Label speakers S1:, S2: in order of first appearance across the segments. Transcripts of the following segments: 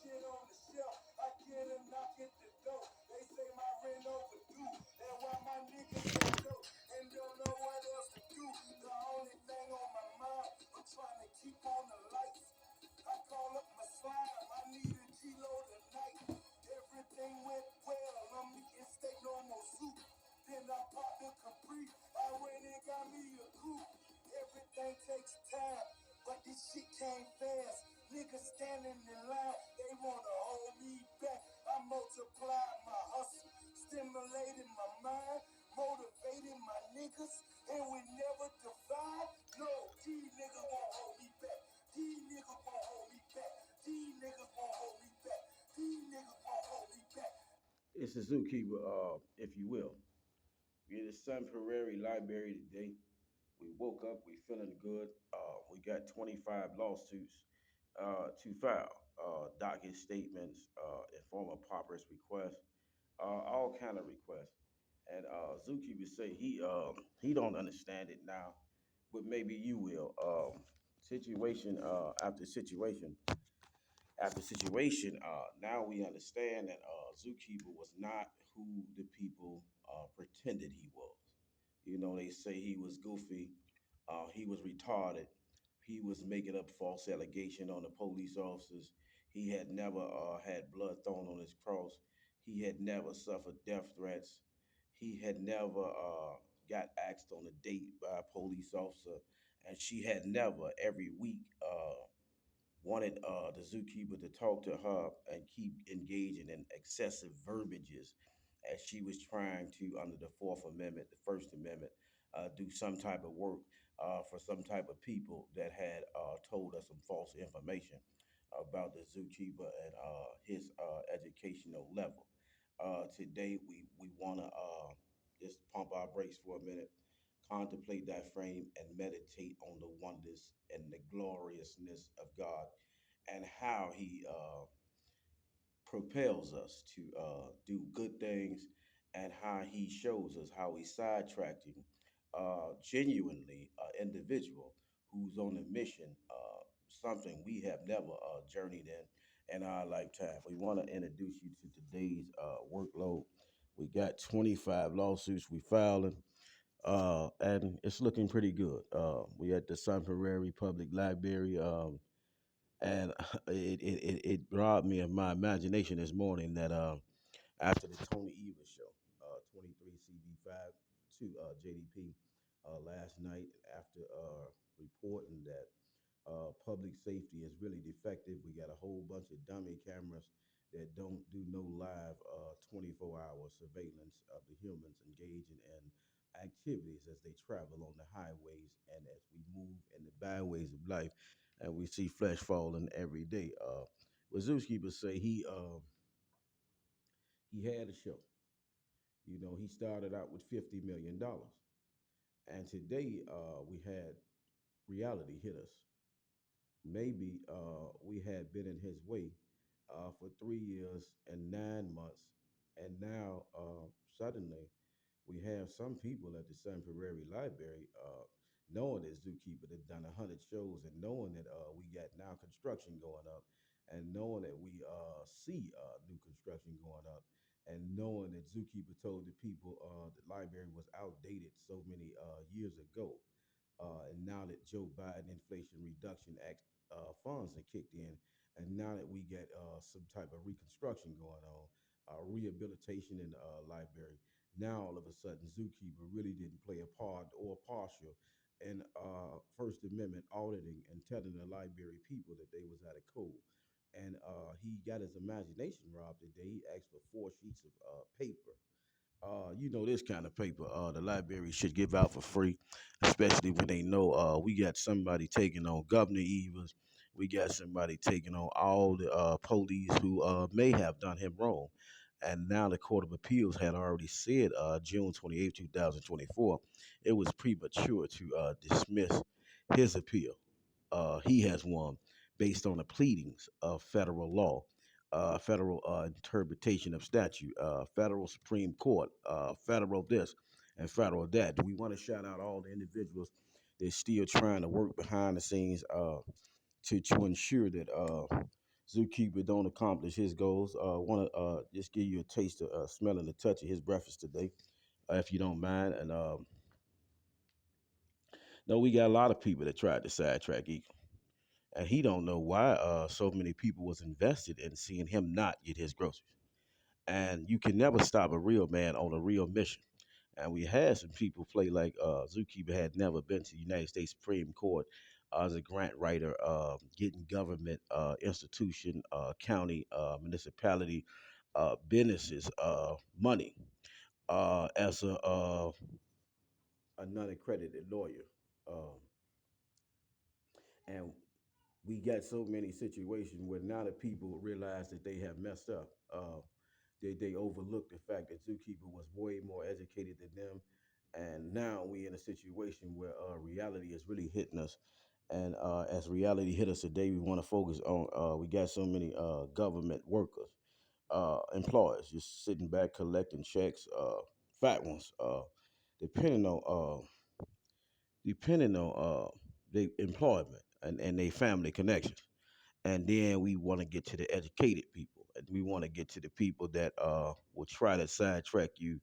S1: shit on the shelf. I get a knock at the door. They say my rent overdue. And why my niggas so dope and don't know what else to do. The only thing on my mind, I'm trying to keep on the lights. I call up my slime. I need a kilo tonight. Everything went well. I'm eating steak, no more soup. Then I popped a Capri. I went and got me a coupe. Everything takes time, but this shit came fast. Niggas standing in line, they wanna hold me back. I multiplied my hustle, stimulated my mind, motivated my niggas, and we never divide. No, these niggas won't hold me back. These niggas won't hold me back. These niggas won't hold me back. These niggas won't hold me back.
S2: It's the zookeeper, if you will. We're in the Sun Prairie Library today. We woke up, we feeling good. We got 25 lawsuits to file, docket statements, informal pauperous requests, all kind of requests. And zookeeper say he don't understand it now, but maybe you will. Situation after situation after situation, now we understand that Zookeeper was not who the people pretended he was. You know, they say he was goofy, he was retarded, he was making up false allegation on the police officers. He had never had blood thrown on his cross. He had never suffered death threats. He had never got asked on a date by a police officer, and she had never every week wanted the zookeeper to talk to her and keep engaging in excessive verbiages as she was trying to, under the Fourth Amendment, the First Amendment, do some type of work for some type of people that had told us some false information about the zookeeper and his educational level. Today, we want to just pump our brakes for a minute, contemplate that frame, and meditate on the wonders and the gloriousness of God and how He propels us to do good things and how He shows us how He's sidetracking genuinely individual who's on a mission, something we have never journeyed in our lifetime. We want to introduce you to today's workload. We got 25 lawsuits we filing, and it's looking pretty good. We at the Sun Prairie Public Library, and it robbed me of my imagination this morning that after the Tony Evers show, 23 CB5 to JDP last night, after reporting that public safety is really defective, we got a whole bunch of dummy cameras that don't do no live 24-hour surveillance of the humans engaging in activities as they travel on the highways and as we move in the byways of life, and we see flesh falling every day. Wazowski would say he had a show. You know, he started out with $50 million, and today we had reality hit us. Maybe we had been in his way for 3 years and 9 months, and now suddenly we have some people at the Sun Prairie Library knowing that Zookeeper had done 100 shows and knowing that we got now construction going up and knowing that we see new construction going up and knowing that Zookeeper told the people the library was outdated so many years ago. And now that Joe Biden Inflation Reduction Act funds have kicked in, and now that we get some type of reconstruction going on, rehabilitation in the library, now all of a sudden Zookeeper really didn't play a part or partial in First Amendment auditing and telling the library people that they was out of code. And he got his imagination robbed today. He asked for 4 sheets of paper, you know, this kind of paper the library should give out for free, especially when they know we got somebody taking on Governor Evers. We got somebody taking on all the police who may have done him wrong. And now the Court of Appeals had already said June 28th, 2024, it was premature to dismiss his appeal. He has won based on the pleadings of federal law, federal interpretation of statute, federal Supreme Court, federal this and federal that. We want to shout out all the individuals that's still trying to work behind the scenes to ensure that Zookeeper don't accomplish his goals. Want to just give you a taste of smell and a touch of his breakfast today, if you don't mind. And no, we got a lot of people that tried to sidetrack Eagle, and he don't know why so many people was invested in seeing him not get his groceries. And you can never stop a real man on a real mission. And we had some people play like Zookeeper had never been to the United States Supreme Court as a grant writer, getting government institution, county, municipality, businesses money as a non-accredited lawyer. Um, and we got so many situations where now the people realize that they have messed up. They overlooked the fact that Zookeeper was way more educated than them, and now we in a situation where reality is really hitting us. And as reality hit us today, we want to focus on. We got so many government workers, employees, just sitting back collecting checks, fat ones, depending on their employment and their family connections. And then we want to get to the educated people, and we want to get to the people that will try to sidetrack you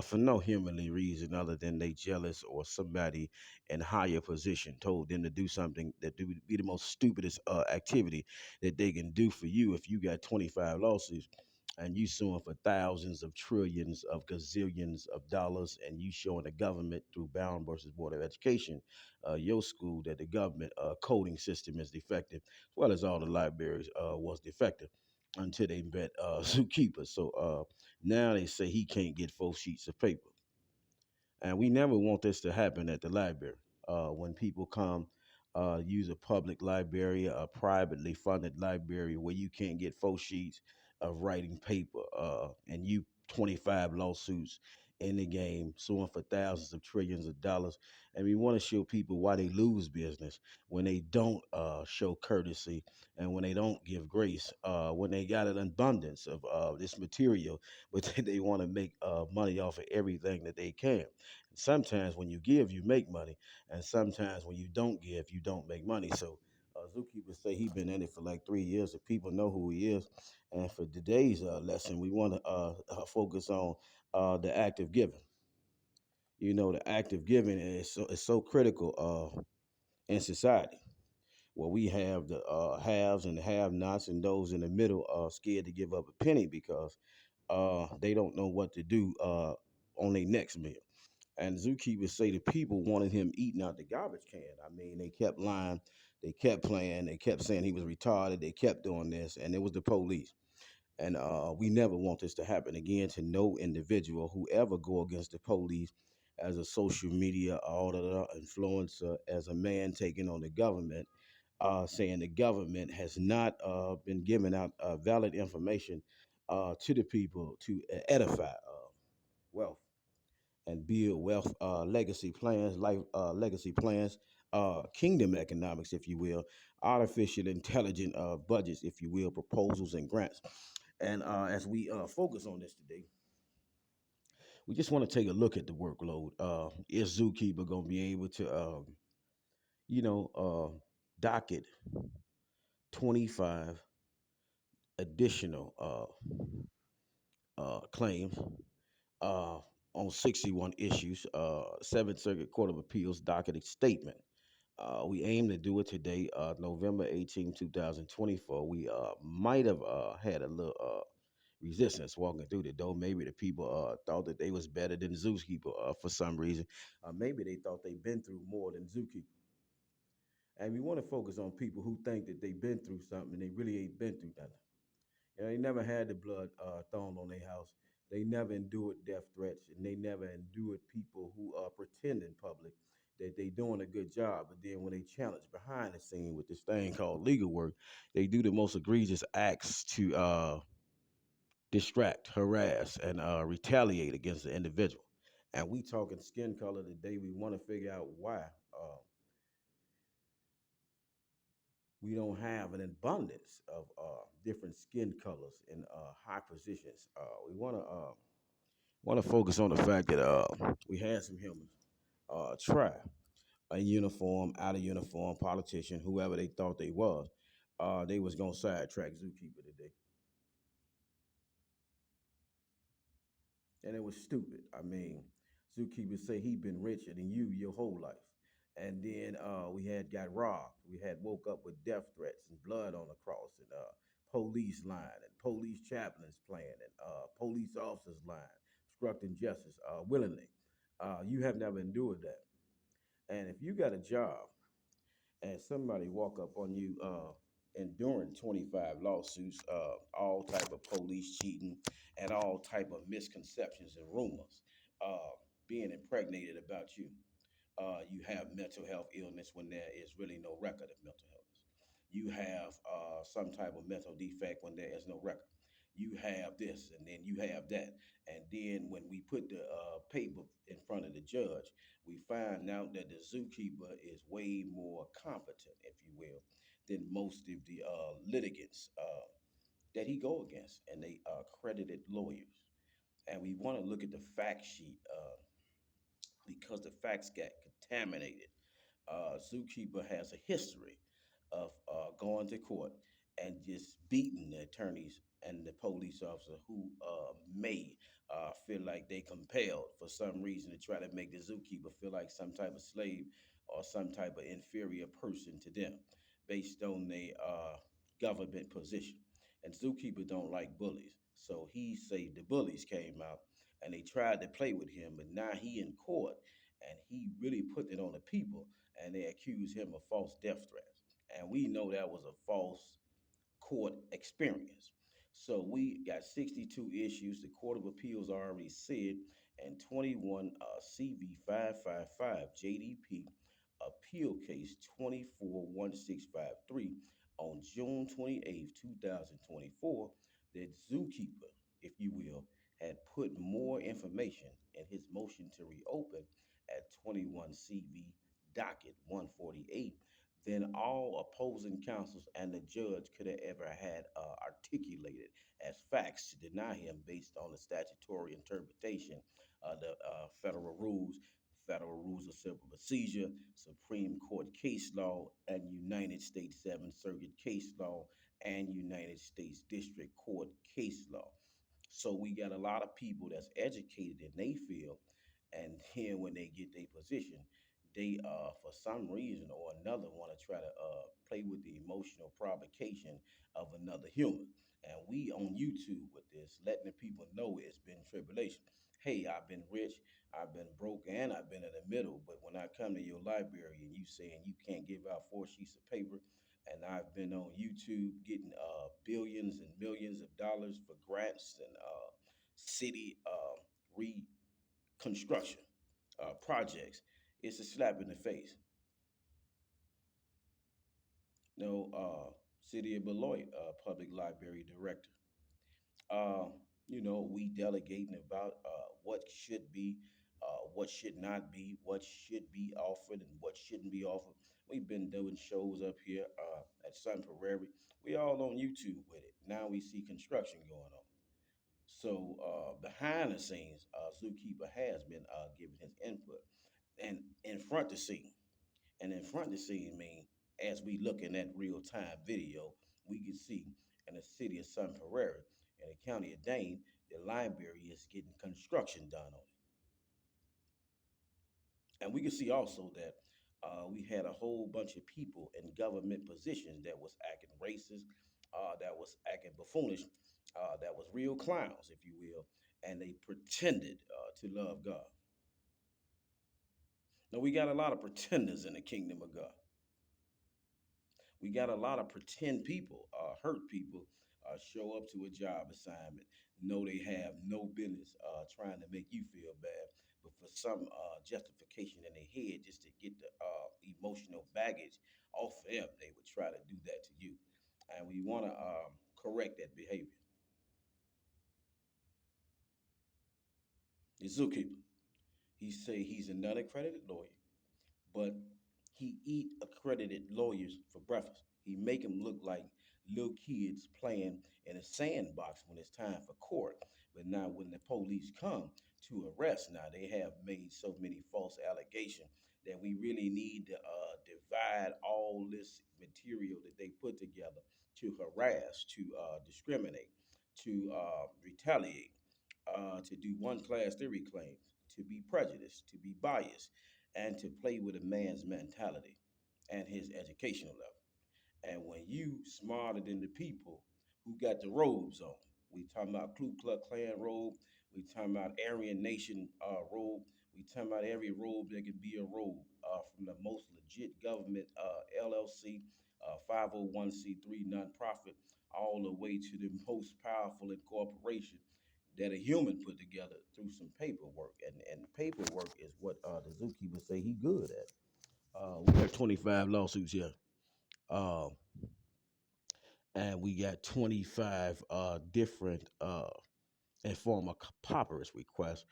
S2: for no humanly reason other than they jealous or somebody in higher position told them to do something that would be the most stupidest activity that they can do for you. If you got 25 lawsuits and you suing for thousands of trillions of gazillions of dollars, and you showing the government through Bound versus Board of Education, your school, that the government coding system is defective, as well as all the libraries was defective until they met Zookeeper. So now they say he can't get 4 sheets of paper. And we never want this to happen at the library. When people come use a public library, a privately funded library where you can't get 4 sheets of writing paper, and you 25 lawsuits in the game, suing for thousands of trillions of dollars. And we want to show people why they lose business when they don't show courtesy and when they don't give grace, when they got an abundance of this material, but they want to make money off of everything that they can. Sometimes when you give, you make money, and sometimes when you don't give, you don't make money. So Zookeeper say he been in it for like 3 years, and people know who he is. And for today's lesson, we want to focus on the act of giving. You know, the act of giving is so critical in society. Where we have the haves and the have-nots, and those in the middle are scared to give up a penny because they don't know what to do on their next meal. And Zookeeper say the people wanted him eating out the garbage can. I mean, they kept lying, they kept playing, they kept saying he was retarded, they kept doing this, and it was the police. And we never want this to happen again to no individual who ever go against the police as a social media auditor, influencer, as a man taking on the government, saying the government has not been giving out valid information to the people to edify wealth and build wealth legacy plans, life legacy plans, kingdom economics, if you will, artificial intelligent budgets, if you will, proposals and grants. And as we focus on this today, we just want to take a look at the workload. Is Zookeeper going to be able to, docket 25 additional claims uh, on 61 issues? Seventh Circuit Court of Appeals docketed statement. We aim to do it today, November 18, 2024. We might have had a little resistance walking through the door. Maybe the people thought that they was better than Zookeeper for some reason. Maybe they thought they'd been through more than Zookeeper. And we want to focus on people who think that they've been through something and they really ain't been through nothing. You know, they never had the blood thrown on their house. They never endured death threats, and they never endured people who pretend in public that they doing a good job. But then when they challenge behind the scene with this thing called legal work, they do the most egregious acts to distract, harass, and retaliate against the individual. And we talking skin color today. We want to figure out why we don't have an abundance of different skin colors in high positions. We want to focus on the fact that we had some humans try a uniform, out of uniform politician, whoever they thought they was, They was gonna sidetrack Zookeeper today, and it was stupid. I mean, Zookeeper say he been richer than you your whole life, and then we had got robbed. We had woke up with death threats and blood on the cross, and police line and police chaplains playing, and police officers line obstructing justice willingly. You have never endured that, and if you got a job and somebody walk up on you enduring 25 lawsuits, all type of police cheating and all type of misconceptions and rumors uh, being impregnated about you, you have mental health illness when there is really no record of mental illness. You have some type of mental defect when there is no record. You have this and then you have that. And then when we put the paper in front of the judge, we find out that the zookeeper is way more competent, if you will, than most of the litigants that he go against, and they accredited lawyers. And we want to look at the fact sheet because the facts got contaminated. Zookeeper has a history of going to court and just beating the attorneys and the police officer who may feel like they compelled for some reason to try to make the zookeeper feel like some type of slave or some type of inferior person to them based on their government position. And zookeeper don't like bullies, so he say the bullies came out and they tried to play with him, but now he in court and he really put it on the people, and they accuse him of false death threats. And we know that was a false court experience. So we got 62 issues. The Court of Appeals already said, and 21 CV 555 JDP appeal case 241653 on June 28th, 2024, that Zookeeper, if you will, had put more information in his motion to reopen at 21 CV docket 148 than all opposing counsels and the judge could have ever had articulated as facts to deny him based on the statutory interpretation of the federal rules of civil procedure, Supreme Court case law, and United States Seventh Circuit case law, and United States District Court case law. So we got a lot of people that's educated in they field, and then when they get their position, they for some reason or another want to try to play with the emotional provocation of another human. And we on YouTube with this, letting the people know it's been tribulation. Hey, I've been rich, I've been broke, and I've been in the middle. But when I come to your library and you saying you can't give out 4 sheets of paper, and I've been on YouTube getting billions and millions of dollars for grants and city reconstruction projects. It's a slap in the face. No, City of Beloit Public Library Director. Uh, we delegating about what should be, what should not be, what should be offered, and what shouldn't be offered. We've been doing shows up here at Sun Prairie. We all on YouTube with it. Now we see construction going on. So behind the scenes, Zookeeper has been giving his input, and in front the scene, and in front the scene mean as we looking at real time video, we can see in the city of Sun Prairie, in the county of Dane, the library is getting construction done on it. And we can see also that we had a whole bunch of people in government positions that was acting racist, that was acting buffoonish, that was real clowns, if you will, and they pretended to love God. Now we got a lot of pretenders in the kingdom of God. We got a lot of pretend people, hurt people, show up to a job assignment, know they have no business trying to make you feel bad, but for some justification in their head, just to get the emotional baggage off them, they would try to do that to you. And we want to correct that behavior. The zookeeper, he say he's a non-accredited lawyer, but he eat accredited lawyers for breakfast. He make them look like little kids playing in a sandbox when it's time for court. But now when the police come, to arrest. Now they have made so many false allegations that we really need to divide all this material that they put together to harass, to discriminate, to retaliate, to do one class theory claims, to be prejudiced, to be biased, and to play with a man's mentality and his educational level. And when you smarter than the people who got the robes on, we talking about Ku Klux Klan robe, we talking about Aryan Nation robe, we talking about every robe that could be a robe, from the most legit government LLC, 501c3 nonprofit, all the way to the most powerful incorporation that a human put together through some paperwork. And paperwork is what the zookeeper say he good at. We got 25 lawsuits here. Uh, and we got 25 different informal papyrus requests,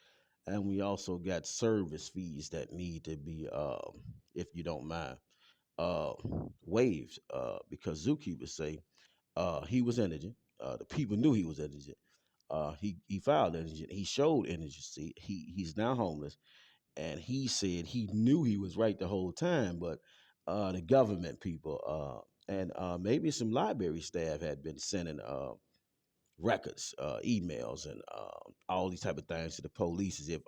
S2: and we also got service fees that need to be, if you don't mind, uh, waived, because zookeepers say he was indigent. The people knew he was indigent. He filed indigent. He showed indigency. He's now homeless, and he said he knew he was right the whole time, but the government people and maybe some library staff had been sending records, emails, and all these type of things to the police as if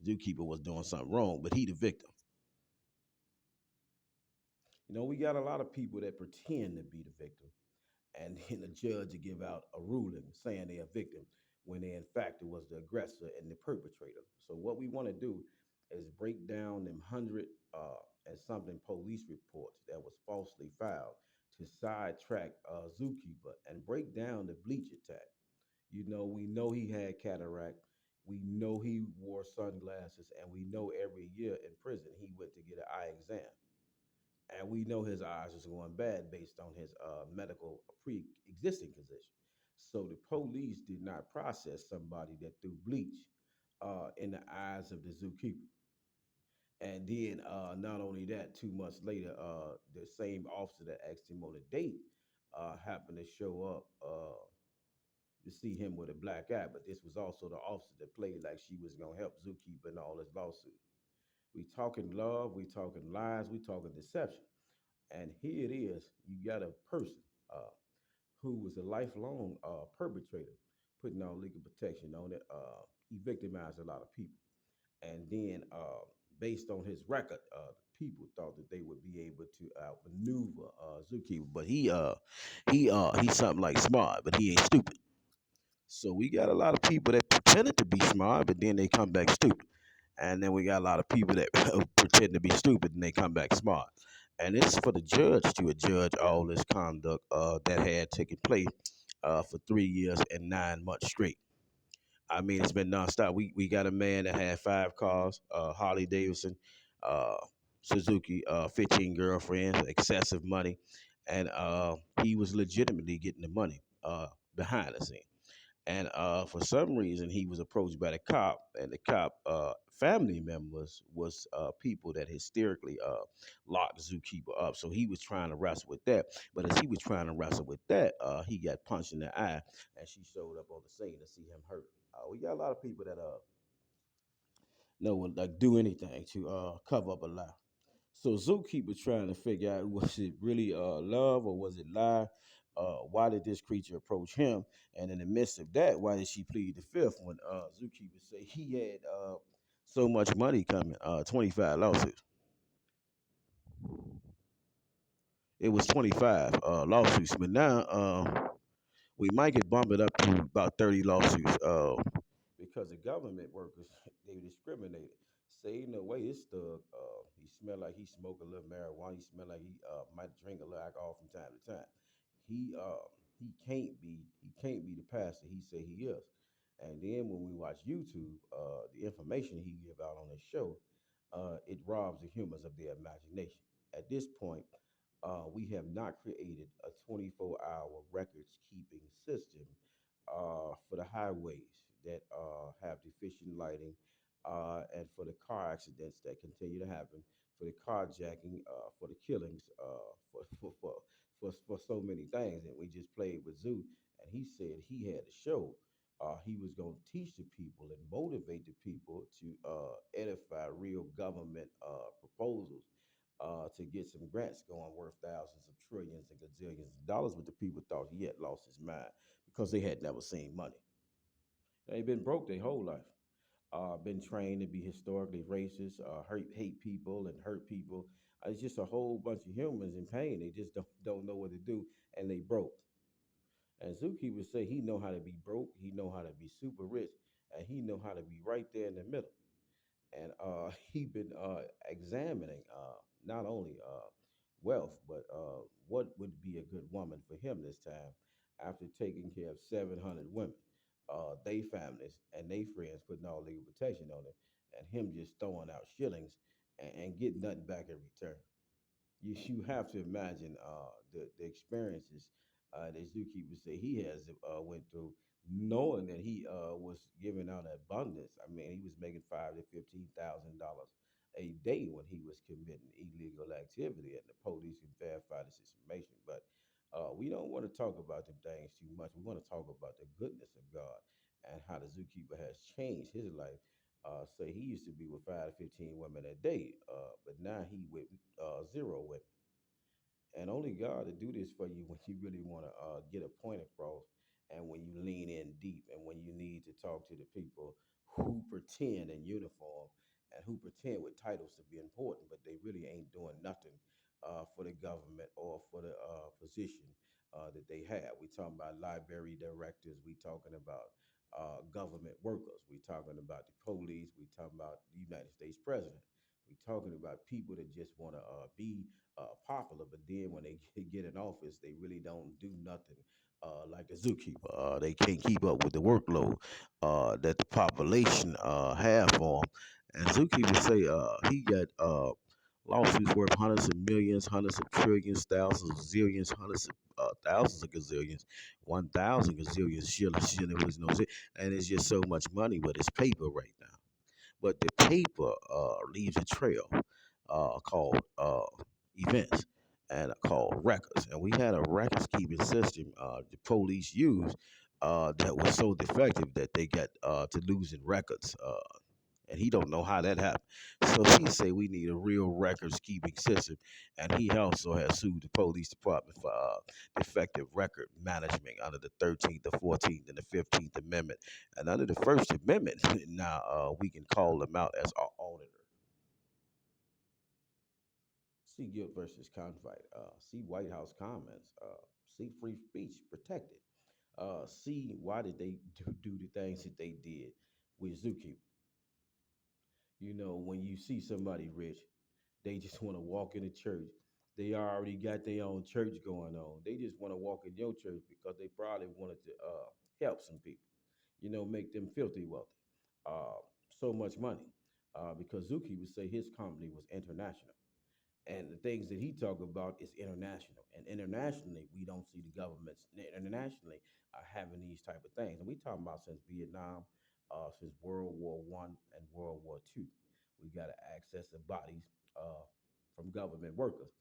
S2: zookeeper was doing something wrong, but he the victim. We got a lot of people that pretend to be the victim, and then the judge will give out a ruling saying they're a victim when they in fact it was the aggressor and the perpetrator. So what we want to do is break down them hundred and something police reports that was falsely filed to sidetrack zookeeper and break down the bleach attack. We know he had cataract. We know he wore sunglasses, and we know every year in prison he went to get an eye exam, and we know his eyes was going bad based on his medical pre-existing condition. So the police did not process somebody that threw bleach in the eyes of the zookeeper. And then not only that, 2 months later, the same officer that asked him on a date happened to show up to see him with a black eye. But this was also the officer that played like she was gonna help zookeeper in all his lawsuits. We talking love, we talking lies, we talking deception. And here it is, you got a person uh, who was a lifelong perpetrator, putting on legal protection on it. He victimized a lot of people. And then, based on his record, people thought that they would be able to outmaneuver Zookeeper. But he's something like smart, but he ain't stupid. So we got a lot of people that pretended to be smart, but then they come back stupid. And then we got a lot of people that pretend to be stupid and they come back smart. And it's for the judge to adjudge all this conduct that had taken place for 3 years and 9 months straight. I mean, it's been nonstop. We got a man that had 5 cars, Harley Davidson, uh, Suzuki, 15 girlfriends, excessive money, and he was legitimately getting the money behind the scene. And for some reason, he was approached by the cop, and the cop family members was people that hysterically locked the zookeeper up. So he was trying to wrestle with that. But as he was trying to wrestle with that, he got punched in the eye, and she showed up on the scene to see him hurt. We got a lot of people that know would like do anything to cover up a lie. So Zookeeper trying to figure out, was it really love or was it lie? Why did this creature approach him? And in the midst of that, why did she plead the fifth when Zookeeper said he had so much money coming, 25 lawsuits? It was 25 lawsuits, but now we might get bumped it up to about 30 lawsuits because the government workers they discriminated. Say no way, it's the he smelled like he smoked a little marijuana. He smelled like he might drink a little alcohol from time to time. He can't be the pastor he say he is. And then when we watch YouTube, the information he give out on his show, it robs the humans of their imagination. At this point, we have not created a 24-hour records keeping system for the highways that have deficient lighting, and for the car accidents that continue to happen, for the carjacking, for the killings, for so many things. And we just played with Zoo, and he said he had a show He was going to teach the people and motivate the people to edify real government proposals to get some grants going worth thousands of trillions and gazillions of dollars. But the people thought he had lost his mind because they had never seen money. They've been broke their whole life. Been trained to be historically racist, hate people and hurt people. It's just a whole bunch of humans in pain. They just don't know what to do, and they broke. And Zookeeper say he know how to be broke, he know how to be super rich, and he know how to be right there in the middle. And he been examining not only wealth, but what would be a good woman for him this time after taking care of 700 women, they families and they friends putting all legal protection on it, and him just throwing out shillings and getting nothing back in return. You have to imagine the experiences that Zookeeper say he has went through, knowing that he was giving out abundance. I mean, he was making $5,000 to $15,000 a day when he was committing illegal activity, and the police can verify this information. But we don't want to talk about them things too much. We want to talk about the goodness of God and how the Zookeeper has changed his life. Say he used to be with 5 to 15 women a day, but now he with zero women. And only God to do this for you when you really want to get a point across, and when you lean in deep, and when you need to talk to the people who pretend in uniform and who pretend with titles to be important, but they really ain't doing nothing for the government or for the position that they have. We talking about library directors. We talking about government workers. We talking about the police. We talking about the United States president. We talking about people that just want to be popular, but then when they get in office, they really don't do nothing. Like the zookeeper, they can't keep up with the workload that the population have for them. And zookeeper say he got lawsuits worth hundreds of millions, hundreds of trillions, thousands of zillions, hundreds of thousands of gazillions, 1,000 gazillions shilling was no zit, and it's just so much money, but it's paper right now. But the paper leaves a trail called events and called records. And we had a records keeping system the police used that was so defective that they got to losing records. And he don't know how that happened. So he say we need a real records keeping system, and he also has sued the police department for defective record management under the 13th, the 14th, and the 15th Amendment. And under the First Amendment, now we can call them out as our auditor. See guilt versus conflict. See White House comments. See free speech protected. See why did they do the things that they did with Zookeeper. You know, when you see somebody rich, they just want to walk in the church. They already got their own church going on. They just want to walk in your church because they probably wanted to help some people, you know, make them filthy wealthy. Uh, so much money. Because Zuki would say his company was international. And the things that he talk about is international. And internationally, we don't see the governments internationally having these type of things. And we talking about since Vietnam, since World War I and World War II. We got to access the bodies from government workers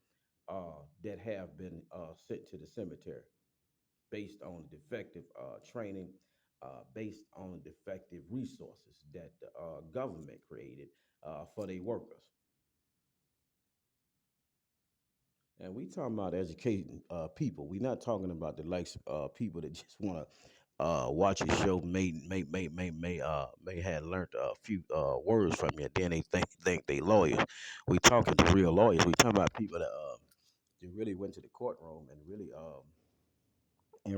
S2: that have been sent to the cemetery based on defective training, based on defective resources that the government created for their workers. And we talking about educating people. We not talking about the likes people that just want to watch a show, may have learned a few words from you, then they think they lawyers. We talking to real lawyers. We talking about people that really went to the courtroom and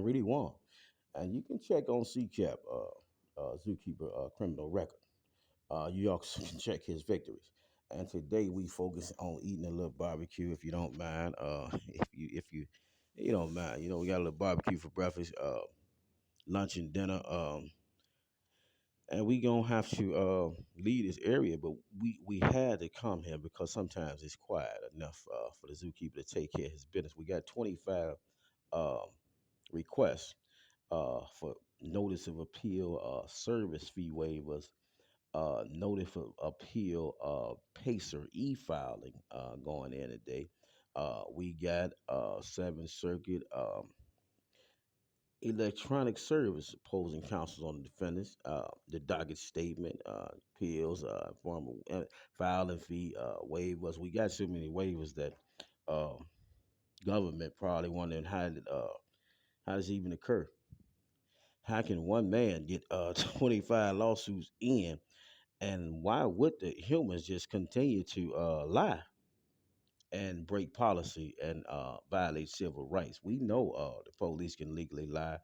S2: really won. And you can check on CCAP, Zookeeper criminal record. You also can check his victories. And today we focus on eating a little barbecue, if you don't mind. If you don't mind, we got a little barbecue for breakfast, lunch and dinner. And we gonna have to leave this area, but we had to come here because sometimes it's quiet enough for the zookeeper to take care of his business. We got 25 um, requests for notice of appeal, service fee waivers, notice of appeal, Pacer e-filing going in today. We got Seventh Circuit electronic service opposing counsel on the defendants, the docket statement, appeals, formal filing fee, waivers. We got so many waivers that um, government probably wondering how does it even occur? How can one man get 25 lawsuits in, and why would the humans just continue to lie and break policy and violate civil rights? We know the police can legally lie,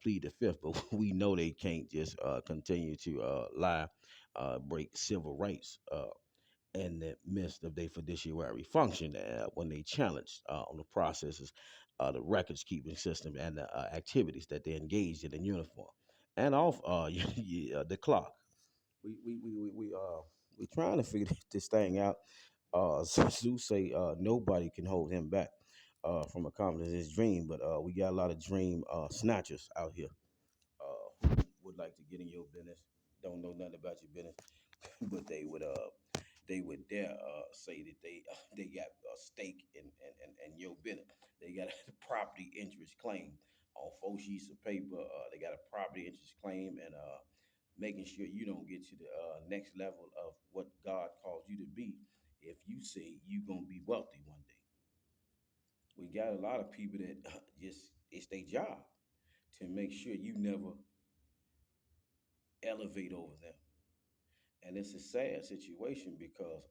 S2: plead the fifth, but we know they can't just continue to lie, break civil rights in the midst of their fiduciary function when they challenge on the processes, the records keeping system, and the activities that they engaged in uniform and off the clock. We trying to figure this thing out. Zeus say nobody can hold him back from accomplishing his dream, but we got a lot of dream snatchers out here who would like to get in your business, don't know nothing about your business, but they would dare say that they got a stake in your business. They got a property interest claim on 4 sheets of paper. They got a property interest claim and making sure you don't get to the next level of what God calls you to be if you say you gonna be wealthy one day. We got a lot of people that just it's their job to make sure you never elevate over them. And it's a sad situation because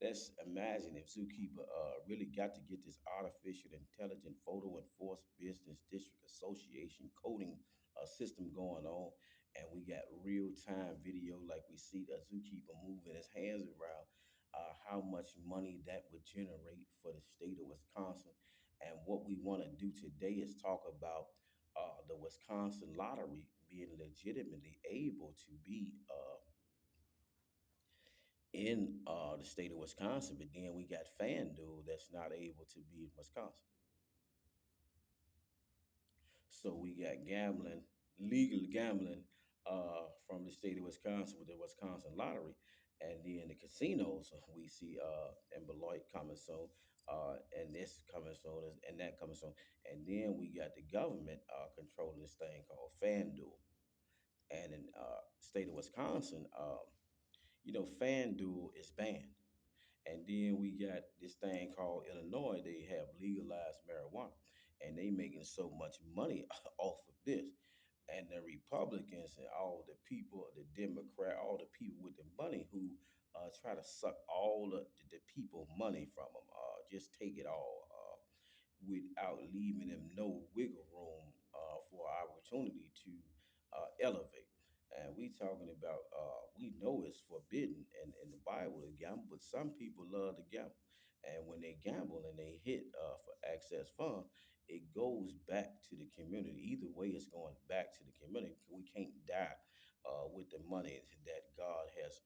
S2: let's imagine if Zookeeper really got to get this artificial intelligent photo enforced business district association coding system going on, and we got real time video like we see the Zookeeper moving his hands around. How much money that would generate for the state of Wisconsin. And what we want to do today is talk about the Wisconsin lottery being legitimately able to be in the state of Wisconsin, but then we got FanDuel that's not able to be in Wisconsin. So we got gambling, legal gambling from the state of Wisconsin with the Wisconsin lottery. And then the casinos we see in Beloit coming soon, and this coming soon, and that coming soon. And then we got the government controlling this thing called FanDuel. And in state of Wisconsin, FanDuel is banned. And then we got this thing called Illinois. They have legalized marijuana, and they making so much money off of this. And the Republicans and all the people, the Democrat, all the people with the money who try to suck all the people money from them, just take it all without leaving them no wiggle room for opportunity to elevate. And we talking about we know it's forbidden in the Bible to gamble, but some people love to gamble. And when they gamble and they hit for excess funds, it goes back to the community. Either way, it's going back to the community. We can't die with the money that God has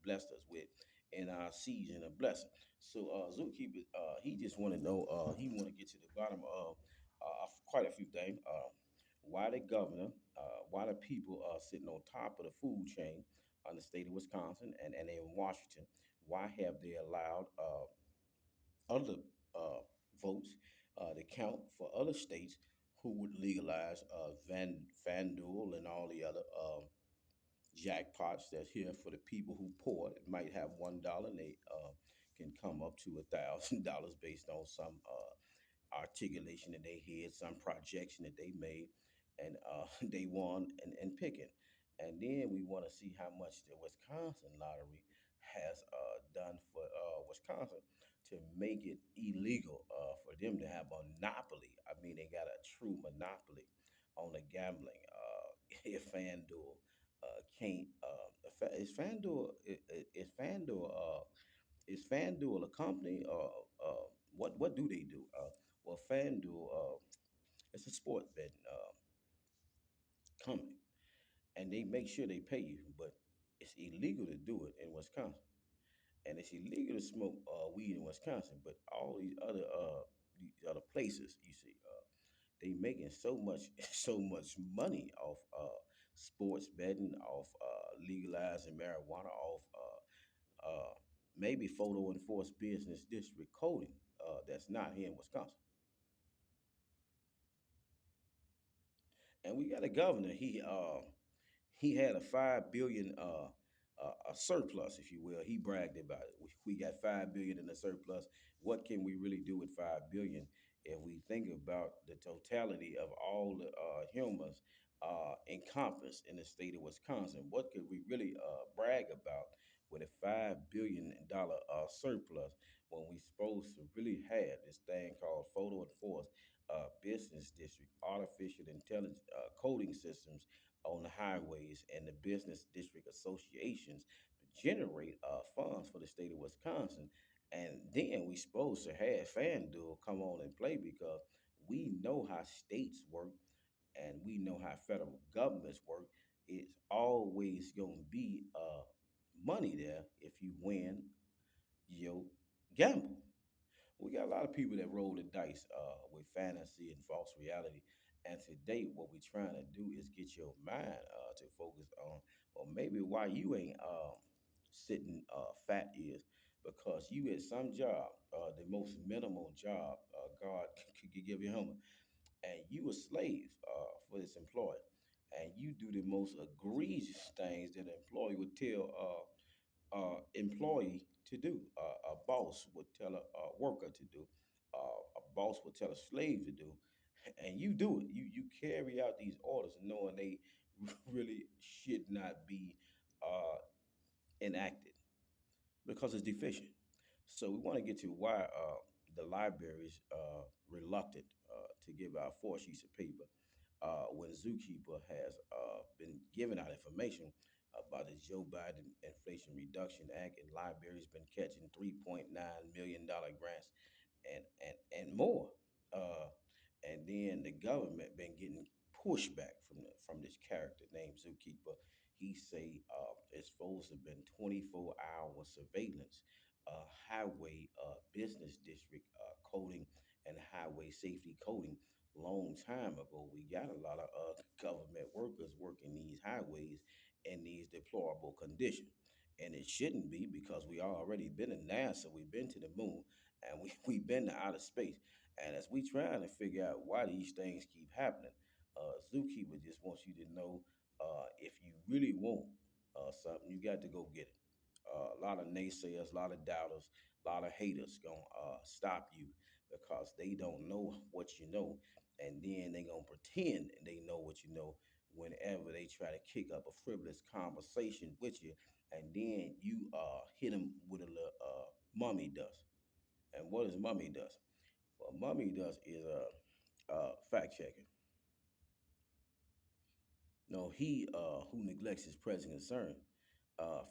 S2: blessed us with in our season of blessing. So Zookeeper, he just want to know, he want to get to the bottom of quite a few things. Why the governor, why the people are sitting on top of the food chain on the state of Wisconsin and in Washington? Why have they allowed other uh, votes to count for other states who would legalize FanDuel and all the other jackpots that's here for the people who poor? It might have $1 and they can come up to $1,000 based on some articulation that they had, some projection that they made, and they won and picking. And then we want to see how much the Wisconsin lottery has done for Wisconsin to make it illegal for them to have a monopoly. I mean, they got a true monopoly on the gambling. If FanDuel can't, is FanDuel a company? What do they do? Well, FanDuel, it's a sport betting company, and they make sure they pay you, but it's illegal to do it in Wisconsin, and it's illegal to smoke weed in Wisconsin. But all these other places, you see, they making so much so much money off sports betting, off legalizing marijuana, off maybe photo enforced business district coding that's not here in Wisconsin. And we got a governor. He had a 5 billion a surplus, if you will. He bragged about it. We got 5 billion in a surplus. What can we really do with 5 billion if we think about the totality of all the humans encompassed in the state of Wisconsin? What could we really brag about with a $5 billion surplus when we supposed to really have this thing called photo enforced business district, artificial intelligence coding systems on the highways and the business district associations to generate funds for the state of Wisconsin. And then we supposed to have FanDuel come on and play because we know how states work and we know how federal governments work. It's always going to be money there if you win your gamble. We got a lot of people that roll the dice with fantasy and false reality. And today, what we're trying to do is get your mind to focus on, well, maybe why you ain't sitting fat is because you at some job, the most minimal job God could give you, home, and you a slave for this employer, and you do the most egregious things that an employee would tell employee to do. A boss would tell a worker to do. A boss would tell a slave to do, and you do it. You carry out these orders knowing they really should not be enacted because it's deficient. So we want to get to why the library is reluctant to give out 4 sheets of paper when Zookeeper has been giving out information about the Joe Biden Inflation Reduction Act, and libraries been catching $3.9 million grants and more. Uh, and then the government been getting pushback from this character named Zookeeper. He say it's supposed to have been 24-hour surveillance, highway business district coding, and highway safety coding. Long time ago, we got a lot of government workers working these highways in these deplorable conditions. And it shouldn't be because we already been in NASA, we've been to the moon, and we've been to outer space. And as we trying to figure out why these things keep happening, Zookeeper just wants you to know if you really want something, you got to go get it. A lot of naysayers, a lot of doubters, a lot of haters gonna stop you because they don't know what you know, and then they gonna pretend they know what you know whenever they try to kick up a frivolous conversation with you, and then you hit them with a little mummy dust. And what is mummy dust? Well, mummy dust is fact checking. No, he who neglects his present concern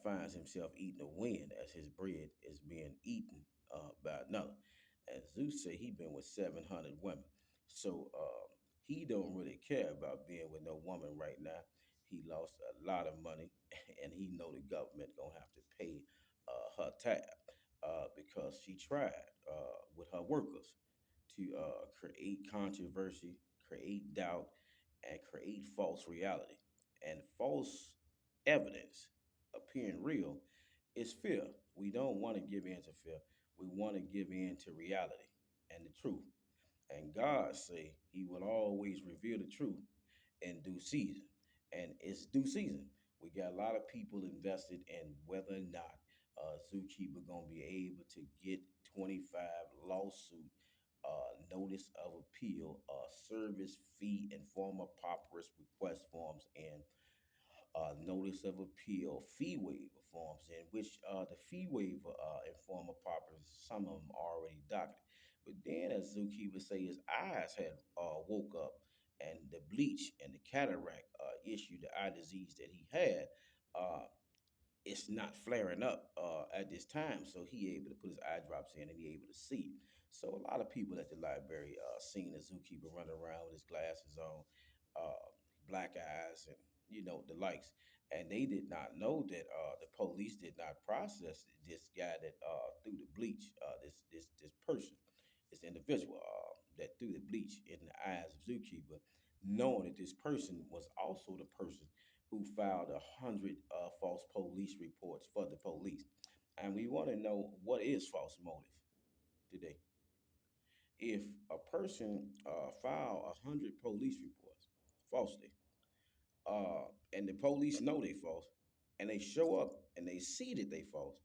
S2: finds himself eating the wind as his bread is being eaten by another. And Zeus said he been with 700 women. So he don't really care about being with no woman right now. He lost a lot of money, and he know the government gonna have to pay her tab because she tried with her workers to create controversy, create doubt, and create false reality. And false evidence appearing real is fear. We don't want to give in to fear. We want to give in to reality and the truth. And God say he will always reveal the truth in due season. And it's due season. We got a lot of people invested in whether or not Zookeeper gonna be able to get 25 lawsuit notice of appeal, service fee and former pauperous request forms, and notice of appeal fee waiver forms, in which the fee waiver and former paupers, some of them already docketed. But then, as Zookeeper say, his eyes had woke up, and the bleach and the cataract issue, the eye disease that he had, uh, it's not flaring up at this time, so he able to put his eye drops in and he able to see. So a lot of people at the library seen the Zookeeper running around with his glasses on, uh, black eyes, and the likes, and they did not know that the police did not process this guy that threw the bleach, this person, this individual that threw the bleach in the eyes of Zookeeper, knowing that this person was also the person who filed 100 false police reports for the police. And we want to know, what is false motive today? If a person file 100 police reports falsely. And the police know they false, and they show up and they see that they false,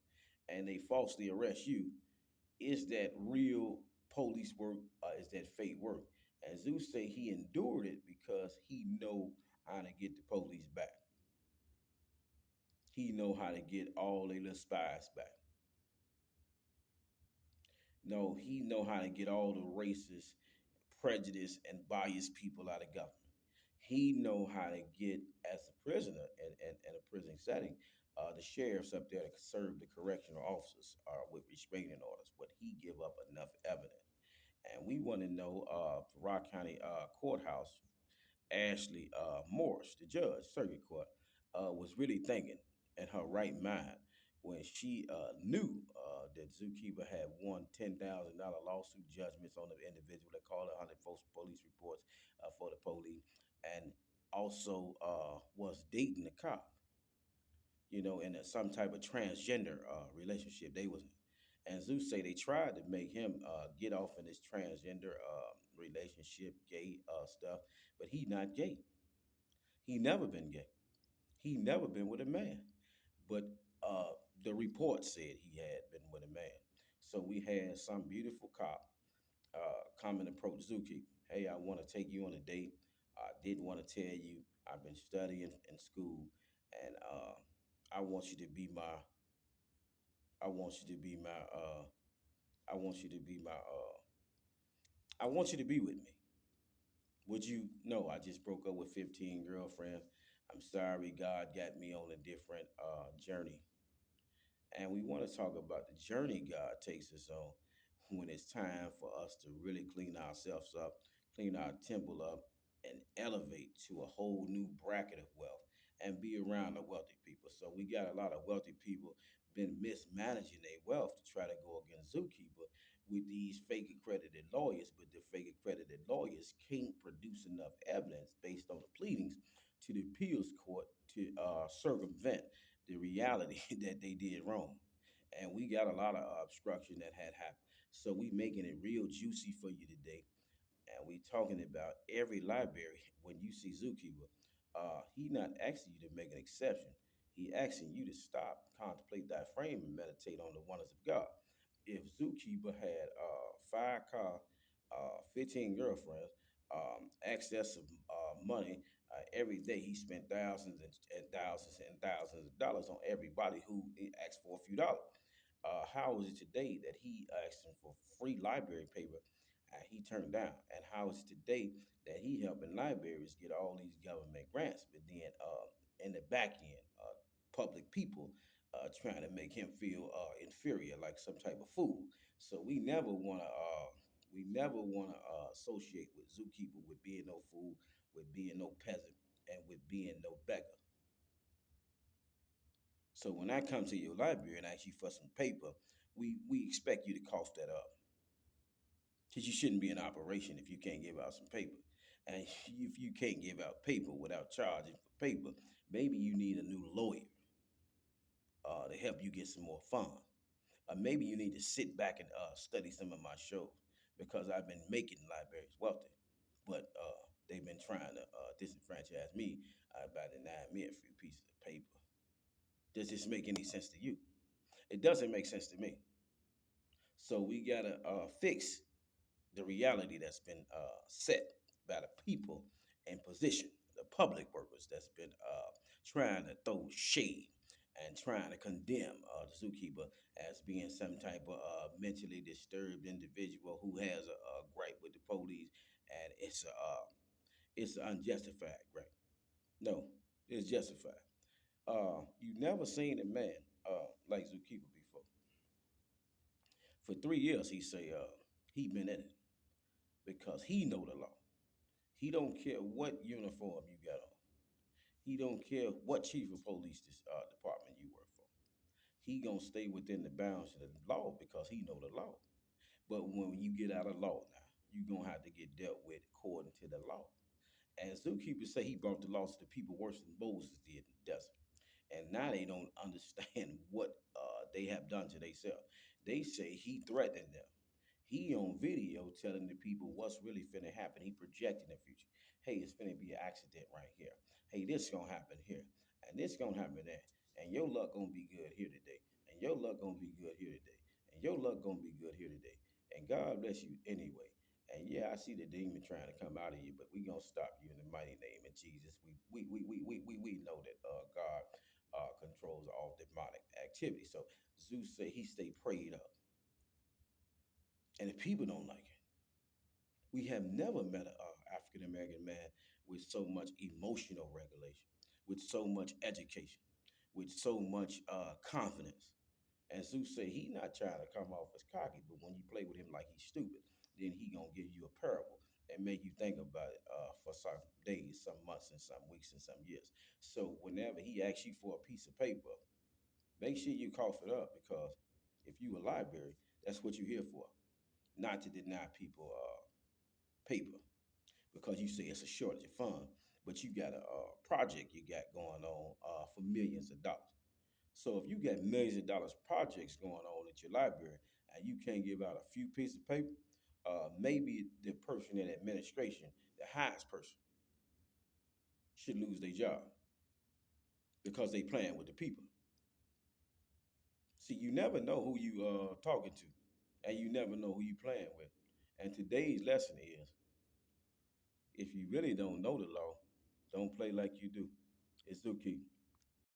S2: and they falsely arrest you. Is that real police work? Is that fake work? And Zeus say he endured it because he know how to get the police back. He know how to get all their little spies back. No, he know how to get all the racist, prejudice, and biased people out of government. He know how to get, as a prisoner in a prison setting, the sheriffs up there to serve the correctional officers with restraining orders, but he give up enough evidence. And we want to know, Rock County Courthouse, Ashley Morris, the judge, circuit court, was really thinking in her right mind when she knew that Zookeeper had won $10,000 lawsuit judgments on the individual that called 100 false police reports for the police, and also was dating the cop, in some type of transgender relationship they was in. And Zeus say they tried to make him get off in this transgender relationship, gay stuff, but he not gay. He never been gay. He never been with a man. But uh, the report said he had been with a man. So we had some beautiful cop come and approach Zookeeper. Hey, I want to take you on a date. I didn't want to tell you. I've been studying in school, and I want you to be my. I want you to be my. I want you to be my. I want you to be with me. Would you? No, I just broke up with 15 girlfriends. I'm sorry, God got me on a different journey. And we want to talk about the journey God takes us on when it's time for us to really clean ourselves up, clean our temple up, and elevate to a whole new bracket of wealth and be around the wealthy people. So we got a lot of wealthy people been mismanaging their wealth to try to go against Zookeeper with these fake accredited lawyers, but the fake accredited lawyers can't produce enough evidence based on the pleadings to the appeals court to circumvent the reality that they did wrong. And we got a lot of obstruction that had happened. So we making it real juicy for you today. And we talking about every library. When you see Zookeeper, he not asking you to make an exception. He asking you to stop, contemplate that frame, and meditate on the wonders of God. If Zookeeper had 5 car, 15 girlfriends, excess of money, every day he spent thousands and thousands and thousands of dollars on everybody who asked for a few dollars. How is it today that he asked him for free library paper he turned down? And how is it today that he helping libraries get all these government grants, but then in the back end, public people trying to make him feel inferior, like some type of fool. So we never want to associate with Zookeeper with being no fool, with being no peasant, and with being no beggar. So when I come to your library and ask you for some paper, we expect you to cough that up because you shouldn't be in operation if you can't give out some paper. And if you can't give out paper without charging for paper, maybe you need a new lawyer to help you get some more funds. Maybe you need to sit back and study some of my shows because I've been making libraries wealthy, but they've been trying to disenfranchise me by denying me a few pieces of paper. Does this make any sense to you? It doesn't make sense to me. So we gotta fix the reality that's been set by the people in position, the public workers that's been trying to throw shade and trying to condemn the Zookeeper as being some type of mentally disturbed individual who has a gripe with the police, and it's unjustified gripe. No, it's justified. You never seen a man like Zookeeper before. For 3 years, he say he been in it because he know the law. He don't care what uniform you got on. He don't care what chief of police department you work for. He gonna stay within the bounds of the law because he know the law. But when you get out of law now, you gonna have to get dealt with according to the law. And zookeepers say he brought the law to the people worse than Moses did in the desert. And now they don't understand what they have done to themselves. They say he threatened them. He on video telling the people what's really finna happen. He projecting the future. Hey, it's gonna be an accident right here. Hey, this gonna happen here, and this gonna happen there, and your luck gonna be good here today, and your luck gonna be good here today, and your luck gonna be good here today, and God bless you anyway. And yeah, I see the demon trying to come out of you, but we gonna stop you in the mighty name of Jesus. We know that God controls all demonic activity. So Zeus said he stay prayed up, and if people don't like it, we have never met an African American man with so much emotional regulation, with so much education, with so much confidence. And Zeus said he not trying to come off as cocky, but when you play with him like he's stupid, then he gonna give you a parable and make you think about it for some days, some months, and some weeks, and some years. So whenever he asks you for a piece of paper, make sure you cough it up because if you a library, that's what you're here for, not to deny people paper because you say it's a shortage of funds, but you got a project you got going on for millions of dollars. So if you got millions of dollars projects going on at your library and you can't give out a few pieces of paper, maybe the person in administration, the highest person, should lose their job because they playing with the people. See, you never know who you talking to, and you never know who you playing with. And today's lesson is, if you really don't know the law, don't play like you do. It's okay.